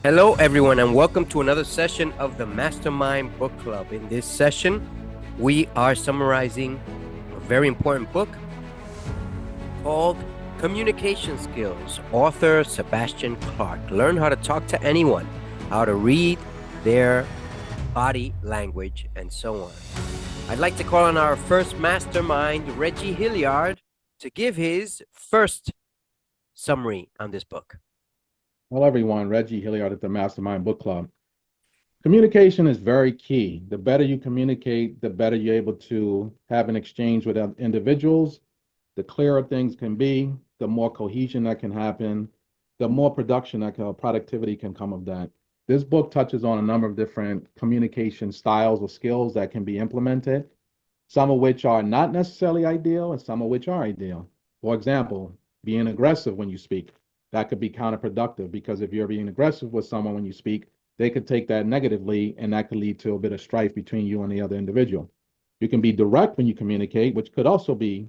Hello, everyone, and welcome to another session of the Mastermind Book Club. In this session, we are summarizing a very important book called Communication Skills, author Sebastion Clark. Learn how to talk to anyone, how to read their body language, and so on. I'd like to call on our first mastermind, Reggie Hilliard, to give his first summary on this book. Hello, everyone. Reggie Hilliard at the Mastermind Book Club. Communication is very key. The better you communicate, the better you're able to have an exchange with individuals, the clearer things can be, the more cohesion that can happen, the more productivity can come of that. This book touches on a number of different communication styles or skills that can be implemented, some of which are not necessarily ideal and some of which are ideal. For example, being aggressive when you speak. That could be counterproductive because if you're being aggressive with someone when you speak, they could take that negatively and that could lead to a bit of strife between you and the other individual. You can be direct when you communicate, which could also be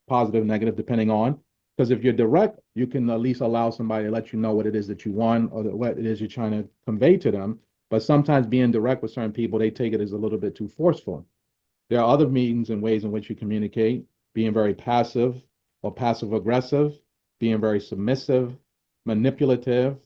positive, negative, depending on, because if you're direct, you can at least allow somebody to let you know what it is that you want or what it is you're trying to convey to them. But sometimes being direct with certain people, they take it as a little bit too forceful. There are other means and ways in which you communicate, being very passive or passive aggressive, being very submissive, manipulative,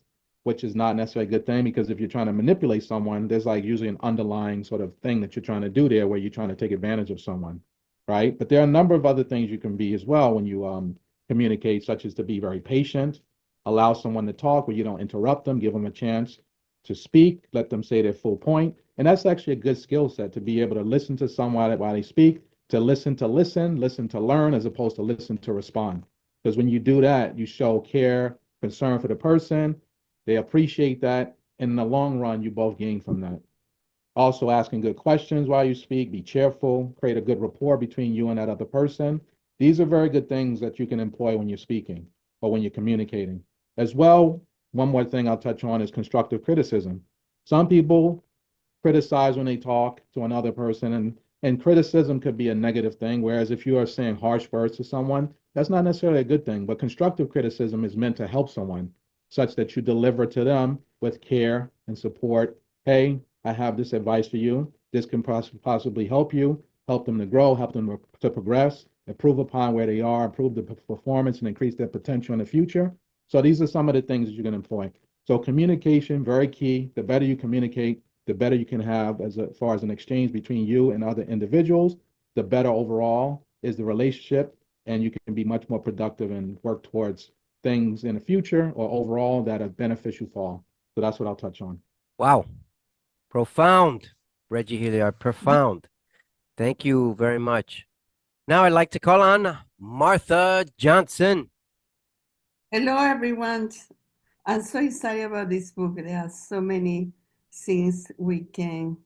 which is not necessarily a good thing because if you're trying to manipulate someone, there's like usually an underlying sort of thing that you're trying to do there where you're trying to take advantage of someone, right? But there are a number of other things you can be as well when you communicate, such as to be very patient, allow someone to talk where you don't interrupt them, give them a chance to speak, let them say their full point. And that's actually a good skill set to be able to listen to someone while they speak, to listen to learn, as opposed to listen to respond. Because when you do that, you show care, concern for the person, they appreciate that, and in the long run, you both gain from that. Also asking good questions while you speak, be cheerful, create a good rapport between you and that other person. These are very good things that you can employ when you're speaking or when you're communicating. As well, one more thing I'll touch on is constructive criticism. Some people criticize when they talk to another person, and criticism could be a negative thing, whereas if you are saying harsh words to someone, that's not necessarily a good thing. But constructive criticism is meant to help someone, such that you deliver to them with care and support. Hey, I have this advice for you. This can possibly help you, help them to grow, help them to progress, improve upon where they are, improve the performance, and increase their potential in the future. So these are some of the things that you can employ. So communication, very key. The better you communicate, the better you can have as far as an exchange between you and other individuals, the better overall is the relationship, and you can be much more productive and work towards things in the future or overall that are beneficial for all. So that's what I'll touch on. Wow. Profound, Reggie Hilliard, profound. Thank you very much. Now I'd like to call on Marth Johnson. Hello, everyone. I'm so excited about this book. There are so many things we can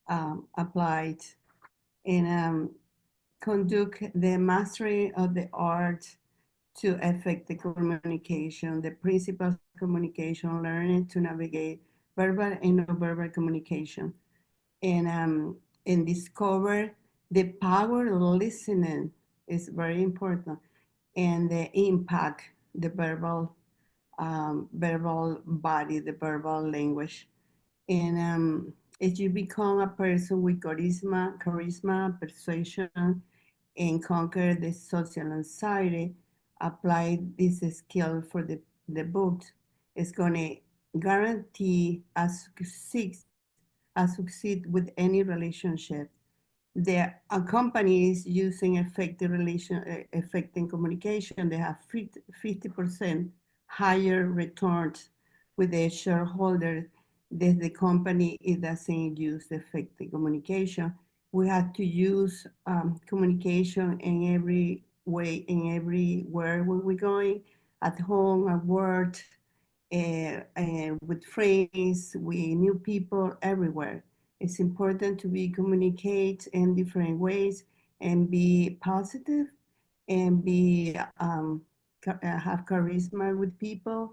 apply and conduct the mastery of the art to affect the communication, the principles of communication, learning to navigate verbal and nonverbal communication, and discover the power of listening is very important, and the impact the verbal body, the verbal language. And as you become a person with charisma, persuasion, and conquer the social anxiety, apply this skill for the book. It's going to guarantee a succeed with any relationship. The companies using effective communication, they have 50% higher returns with the shareholders that the company it doesn't use effective communication. We have to use communication in every way, in everywhere where we're going, at home, at work, with friends, with new people, everywhere. It's important to be communicate in different ways and be positive and be have charisma with people,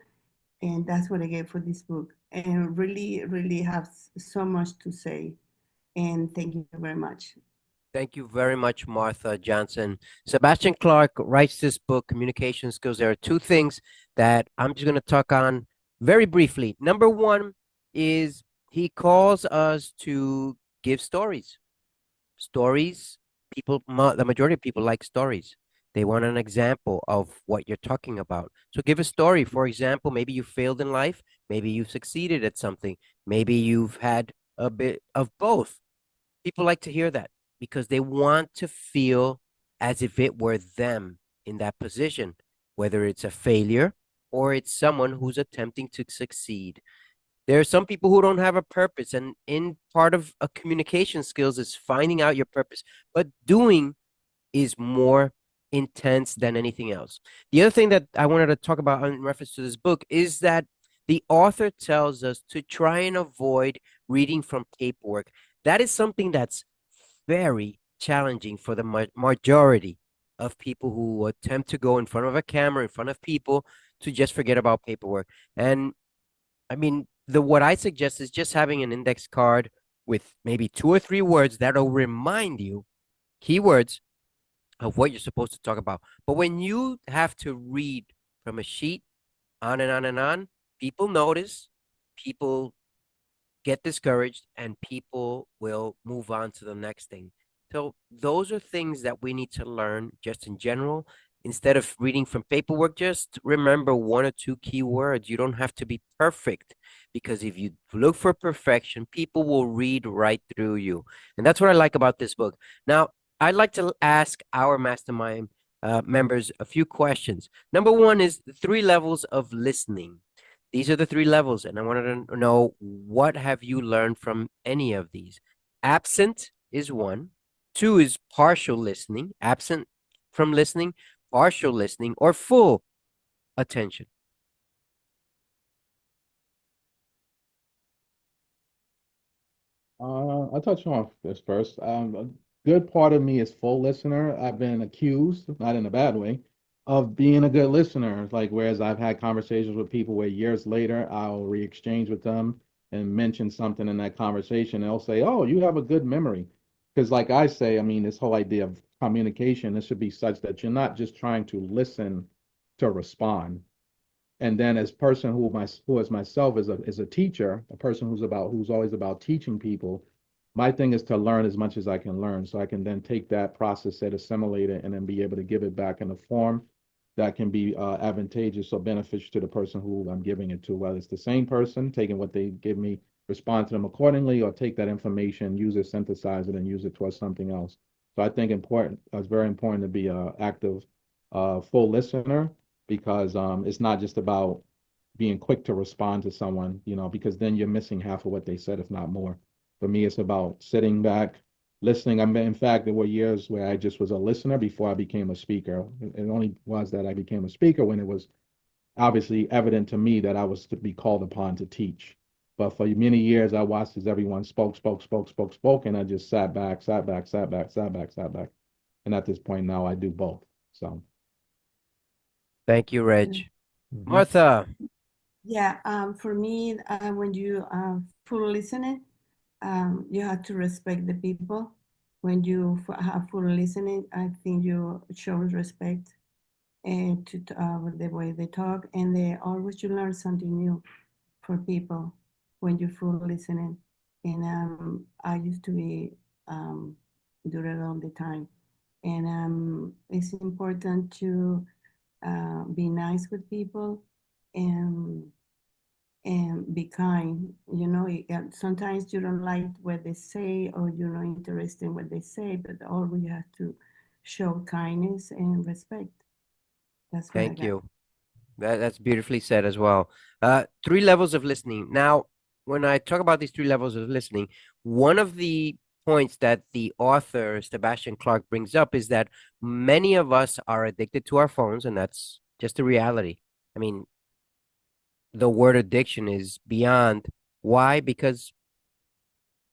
and that's what I get for this book. And really have so much to say. And thank you very much. Thank you very much, Marth Johnson. Sebastion Clark writes this book, Communication Skills. There are two things that I'm just going to talk on very briefly. Number one is he calls us to give stories. Stories, the majority of people like stories. They want an example of what you're talking about. So give a story. For example, maybe you failed in life. Maybe you succeeded at something. Maybe you've had a bit of both. People like to hear that because they want to feel as if it were them in that position, whether it's a failure or it's someone who's attempting to succeed. There are some people who don't have a purpose, and in part of a communication skills is finding out your purpose, but doing is more intense than anything else. The other thing that I wanted to talk about in reference to this book is that the author tells us to try and avoid reading from paperwork. That is something that's very challenging for the majority of people who attempt to go in front of a camera, in front of people, to just forget about paperwork. And I mean, what I suggest is just having an index card with maybe 2 or 3 words that'll remind you keywords of what you're supposed to talk about. But when you have to read from a sheet on and on and on, people notice, people get discouraged, and people will move on to the next thing. So those are things that we need to learn just in general. Instead of reading from paperwork, just remember 1 or 2 keywords. You don't have to be perfect, because if you look for perfection, people will read right through you. And that's what I like about this book. Now, I'd like to ask our mastermind members a few questions. Number one is the 3 levels of listening. These are the 3 levels, and I wanted to know, what have you learned from any of these? Absent is 1. 2 is partial listening, absent from listening, partial listening, or full attention. I'll touch on this first. A good part of me is full listener. I've been accused, not in a bad way, of being a good listener. Like, whereas I've had conversations with people where years later I'll re-exchange with them and mention something in that conversation. They'll say, "Oh, you have a good memory." Because, like I say, I mean, this whole idea of communication, this should be such that you're not just trying to listen to respond. And then as person who is myself as a teacher, a person who's always about teaching people, my thing is to learn as much as I can learn, so I can then take that process, set, assimilate it, and then be able to give it back in a form that can be advantageous or beneficial to the person who I'm giving it to, whether it's the same person taking what they give me, respond to them accordingly, or take that information, use it, synthesize it, and use it towards something else. So I think it's very important to be an active, full listener, because it's not just about being quick to respond to someone, because then you're missing half of what they said, if not more. For me, it's about sitting back, listening. In fact, there were years where I just was a listener before I became a speaker. It only was that I became a speaker when it was obviously evident to me that I was to be called upon to teach. But for many years, I watched as everyone spoke, and I just sat back, sat back, sat back, sat back, sat back. And at this point now, I do both. So. Thank you, Reg. Mhm. Martha. Yeah, for me, when you full listening, you have to respect the people. When you have full listening, I think you show respect and to the way they talk, and they always you learn something new for people when you full listening. And I used to be do it all the time, and it's important to be nice with people and be kind. Sometimes you don't like what they say or you're not interested in what they say, but always you have to show kindness and respect. That's what I Thank got. you. That's beautifully said as well. 3 levels of listening. Now, when I talk about these 3 levels of listening, one of the points that the author Sebastion Clark brings up is that many of us are addicted to our phones, and that's just a reality. I mean, the word addiction is beyond. Why? Because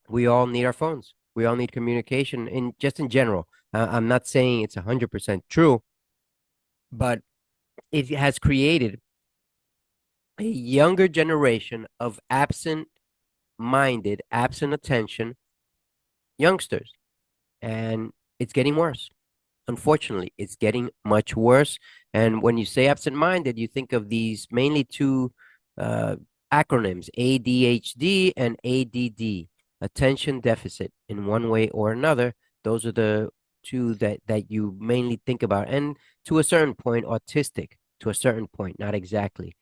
we all need our phones. We all need communication in general. I'm not saying it's 100% true, but it has created a younger generation of absent-minded, absent attention youngsters. And it's getting worse. Unfortunately, it's getting much worse. And when you say absent-minded, you think of these mainly two acronyms, ADHD and ADD, attention deficit in one way or another. Those are the two that you mainly think about. And to a certain point, autistic, to a certain point, not exactly.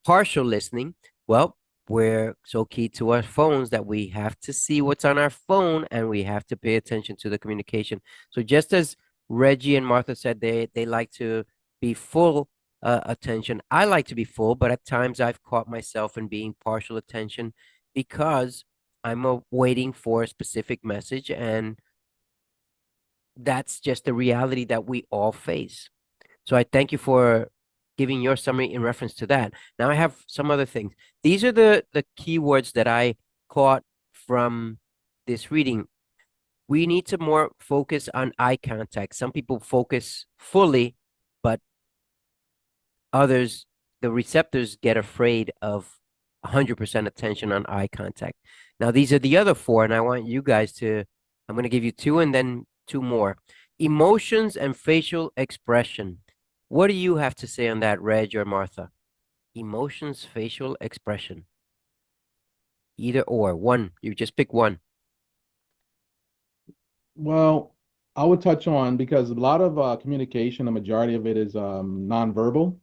Partial listening, well, we're so key to our phones that we have to see what's on our phone and we have to pay attention to the communication. So just as Reggie and Martha said, they like to be full attention. I like to be full, but at times I've caught myself in being partial attention because I'm waiting for a specific message, and that's just the reality that we all face. So I thank you for giving your summary in reference to that. Now I have some other things. These are the keywords that I caught from this reading. We need to more focus on eye contact. Some people focus fully, but others, the receptors get afraid of 100% attention on eye contact. Now, these are the other four, and I want you guys to, I'm going to give you two and then two more. Emotions and facial expression. What do you have to say on that, Reg or Martha? Emotions, facial expression. Either or, one. You just pick one. Well, I would touch on because a lot of communication, the majority of it is nonverbal.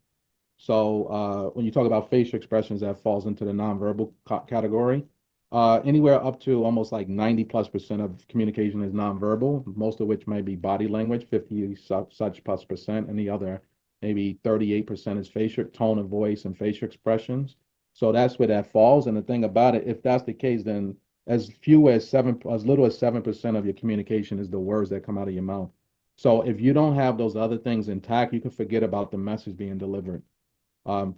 So when you talk about facial expressions, that falls into the nonverbal category. Anywhere up to almost like 90+% of communication is nonverbal, most of which might be body language, 50 such plus percent, and the other maybe 38% is facial tone of voice and facial expressions. So that's where that falls. And the thing about it, if that's the case, then as little as 7% of your communication is the words that come out of your mouth. So if you don't have those other things intact, you can forget about the message being delivered.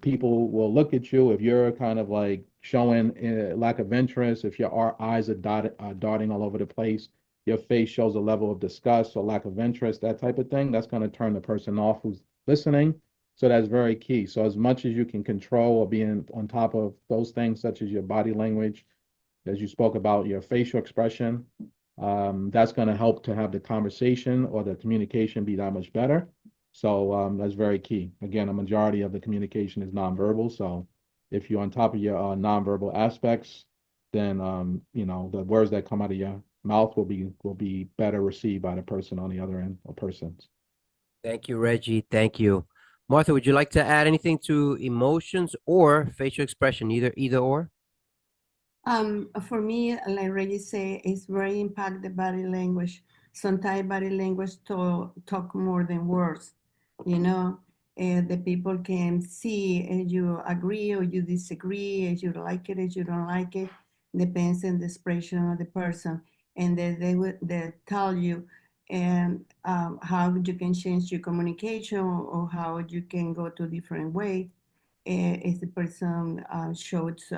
People will look at you if you're kind of like showing lack of interest, if your eyes are darting all over the place, your face shows a level of disgust or lack of interest, that type of thing, that's going to turn the person off who's listening. So that's very key. So as much as you can control or be on top of those things, such as your body language, as you spoke about, your facial expression, that's going to help to have the conversation or the communication be that much better. So that's very key. Again, a majority of the communication is nonverbal. So if you're on top of your nonverbal aspects, then the words that come out of your mouth will be better received by the person on the other end or persons. Thank you, Reggie. Thank you. Martha, would you like to add anything to emotions or facial expression, either or? For me, like Reggie say, it's very impact the body language. Sometimes body language talk more than words. You know, the people can see if you agree or you disagree, if you like it, if you don't like it. Depends on the expression of the person, and they tell you and how you can change your communication or how you can go to different way if the person shows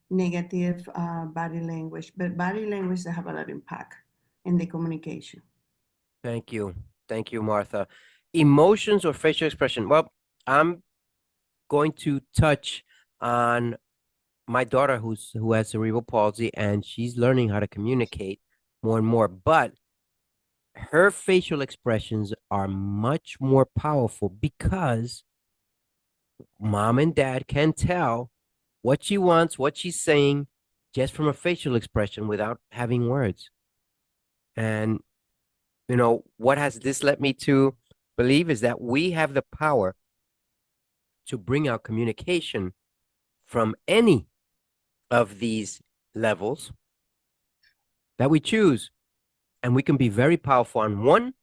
negative body language. But body language they have a lot of impact in the communication. Thank you. Thank you, Martha. Emotions or facial expression? Well, I'm going to touch on my daughter who has cerebral palsy, and she's learning how to communicate more and more. But her facial expressions are much more powerful because mom and dad can tell what she wants, what she's saying, just from a facial expression without having words. And, what has this led me to believe is that we have the power to bring out communication from any of these levels that we choose. And we can be very powerful on one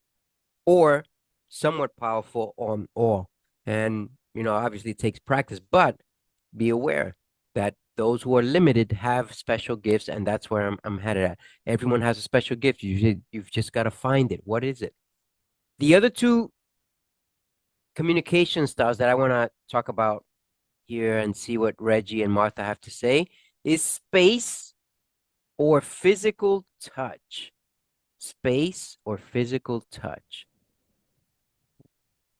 or somewhat powerful on all. And, obviously it takes practice, but be aware that those who are limited have special gifts, and that's where I'm headed at. Everyone has a special gift. You've just got to find it. What is it? The other two communication styles that I want to talk about here and see what Reggie and Martha have to say is space or physical touch. Space or physical touch.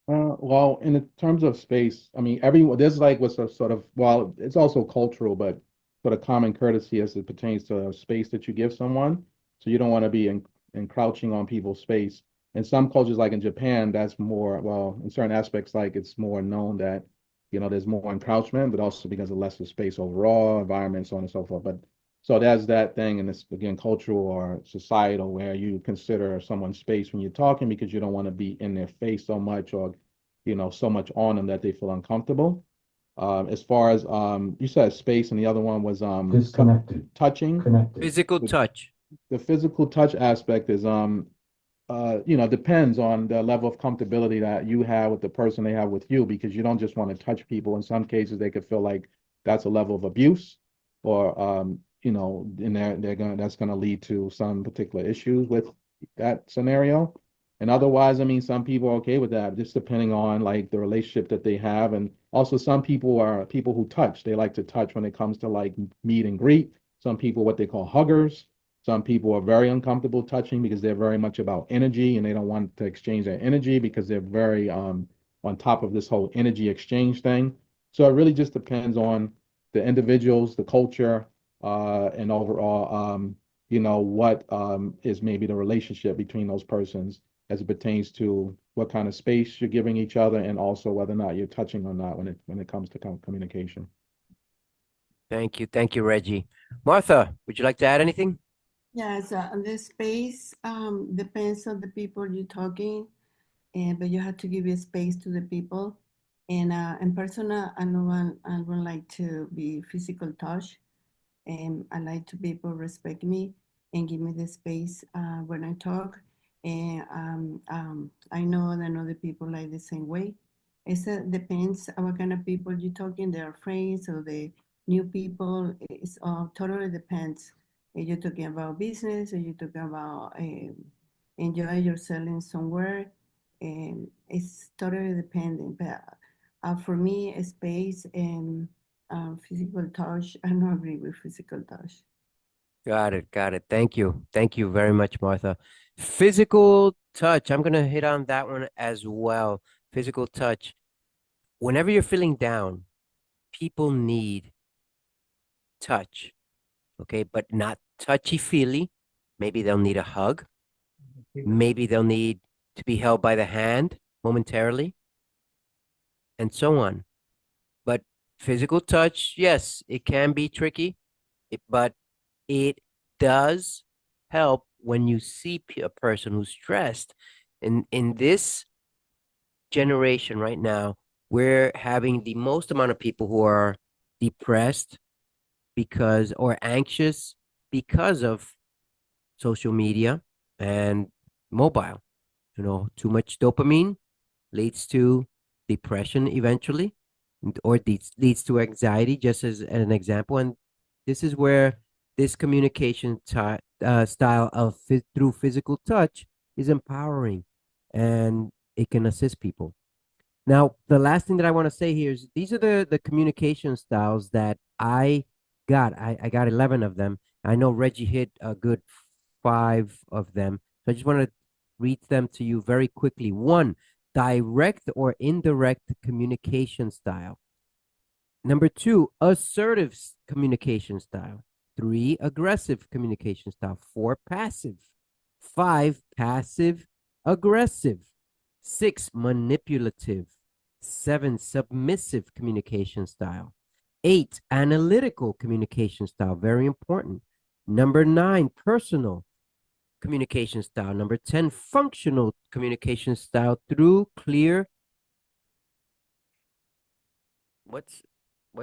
Well, in the terms of space, I mean, everyone, there's like what's a sort of, well, it's also cultural, but sort of common courtesy as it pertains to space that you give someone. So you don't want to be encroaching on people's space. In some cultures, like in Japan, that's more, well, in certain aspects, like it's more known that there's more encroachment, but also because of lesser space overall, environment, so on and so forth. But so there's that thing, and it's again cultural or societal where you consider someone's space when you're talking because you don't want to be in their face so much or so much on them that they feel uncomfortable. As far as you said space, and the other one was Disconnected. touching. Connected. Physical touch. The physical touch aspect is depends on the level of comfortability that you have with the person they have with you, because you don't just want to touch people. In some cases, they could feel like that's a level of abuse, or and that's gonna lead to some particular issues with that scenario. And otherwise, I mean, some people are okay with that, just depending on like the relationship that they have. And also some people are people who touch. They like to touch when it comes to like meet and greet. Some people, what they call huggers. Some people are very uncomfortable touching because they're very much about energy and they don't want to exchange their energy because they're very on top of this whole energy exchange thing. So it really just depends on the individuals, the culture, and overall, what is maybe the relationship between those persons as it pertains to what kind of space you're giving each other, and also whether or not you're touching or not when it comes to communication. Thank you, Reggie. Martha, would you like to add anything? Yes, the space depends on the people you're talking, but you have to give a space to the people. And in person, I don't like to be physical touch, and I like to people respect me and give me the space when I talk. And I know that other people like the same way. It depends on what kind of people you're talking. They are friends or the new people. It's all totally depends. If you're talking about business or you're talking about enjoy yourself in somewhere, it's totally dependent. But for me, space and physical touch, I don't agree with physical touch. Got it. Thank you very much, Martha. Physical touch. I'm gonna hit on that one as well. Physical touch. Whenever you're feeling down, people need touch. Okay, but not touchy-feely. Maybe they'll need a hug. Maybe they'll need to be held by the hand momentarily, and so on. But physical touch, yes, it can be tricky, but it does help when you see a person who's stressed. In this generation right now, we're having the most amount of people who are depressed or anxious because of social media and mobile. Too much dopamine leads to depression eventually, or leads to anxiety, just as an example. And this is where this communication style of through physical touch is empowering, and it can assist people. Now, the last thing that I want to say here is these are the communication styles that I got. I got 11 of them. I know Reggie hit a good 5 of them. So I just want to read them to you very quickly. 1, direct or indirect communication style. Number 2, assertive communication style. 3, aggressive communication style. 4, passive. 5, passive aggressive. 6, manipulative. 7, submissive communication style. 8, analytical communication style. Very important. Number 9, personal communication style. Number 10, functional communication style through clear. What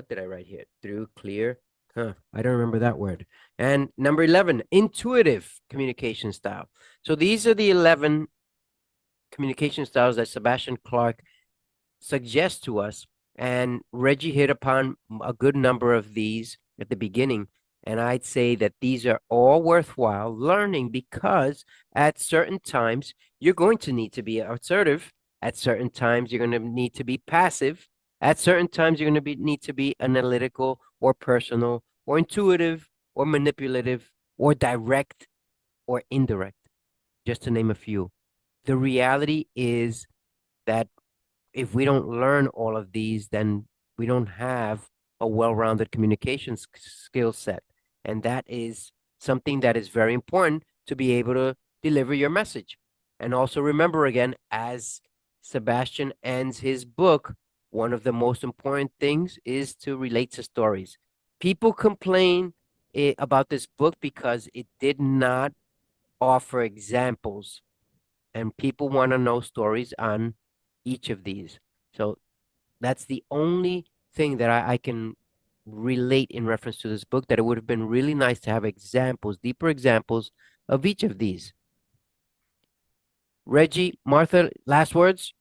did I write here? Through clear. I don't remember that word. And number 11, intuitive communication style. So these are the 11 communication styles that Sebastion Clark suggests to us. And Reggie hit upon a good number of these at the beginning. And I'd say that these are all worthwhile learning, because at certain times, you're going to need to be assertive. At certain times, you're going to need to be passive. At certain times, you're going to need to be analytical or personal or intuitive or manipulative or direct or indirect, just to name a few. The reality is that if we don't learn all of these, then we don't have a well-rounded communication skill set. And that is something that is very important to be able to deliver your message. And also remember, again, as Sebastion ends his book, one of the most important things is to relate to stories. People complain about this book because it did not offer examples, and people want to know stories on each of these. So that's the only thing that I can relate in reference to this book, that it would have been really nice to have examples, deeper examples of each of these. Reggie, Martha, last words?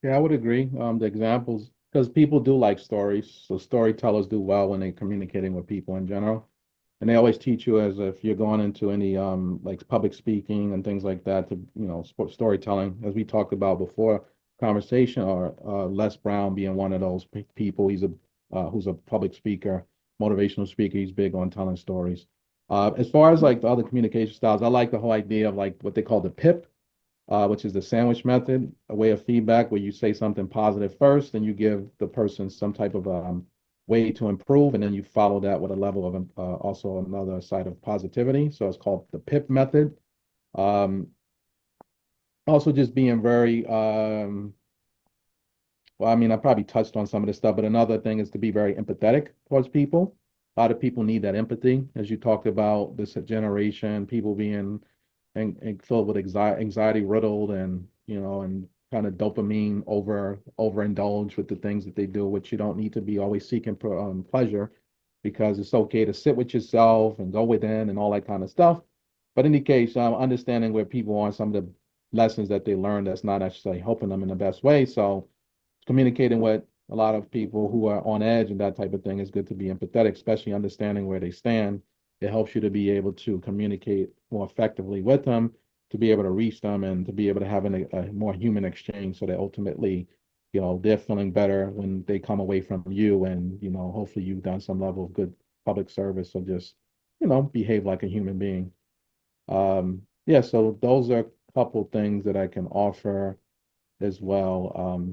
Yeah, I would agree. The examples, because people do like stories, so storytellers do well when they're communicating with people in general. And they always teach you, as if you're going into any like public speaking and things like that, to storytelling, as we talked about before conversation, or Les Brown being one of those people. He's a who's a public speaker, motivational speaker. He's big on telling stories. As far as like the other communication styles, I like the whole idea of like what they call the PIP, which is the sandwich method, a way of feedback where you say something positive first, then you give the person some type of way to improve, and then you follow that with a level of also another side of positivity. So it's called the PIP method. Also just being very, well, I mean, I probably touched on some of this stuff, but another thing is to be very empathetic towards people. A lot of people need that empathy, as you talked about this generation, people being and filled with anxiety riddled, and and kind of dopamine overindulge with the things that they do, which you don't need to be always seeking pleasure, because it's okay to sit with yourself and go within and all that kind of stuff. But in any case, understanding where people are, some of the lessons that they learned that's not actually helping them in the best way. So communicating with a lot of people who are on edge and that type of thing is good to be empathetic, especially understanding where they stand. It helps you to be able to communicate more effectively with them, to be able to reach them, and to be able to have a more human exchange, so that ultimately, they're feeling better when they come away from you, and, hopefully you've done some level of good public service, or just, behave like a human being. Yeah, so those are a couple things that I can offer as well,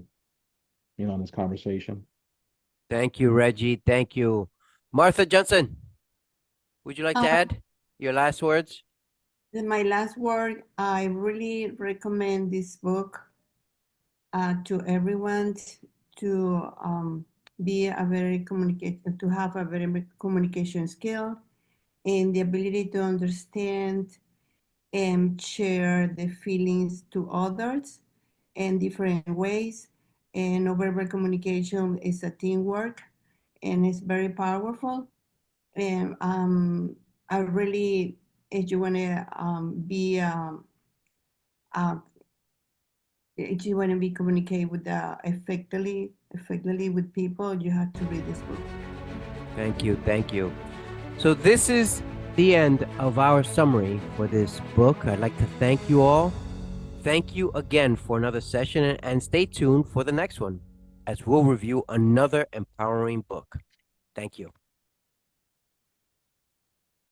in this conversation. Thank you, Reggie. Thank you. Martha Johnson, would you like to add your last words? My last word, I really recommend this book to everyone, to be a very to have a very communication skill, and the ability to understand and share the feelings to others in different ways. And nonverbal communication is a teamwork, and it's very powerful. And I really, if you want to be if you want to be communicate with effectively with people, you have to read this book. Thank you. Thank you. So this is the end of our summary for this book. I'd like to thank you all. Thank you again for another session, and stay tuned for the next one, as we'll review another empowering book. Thank you.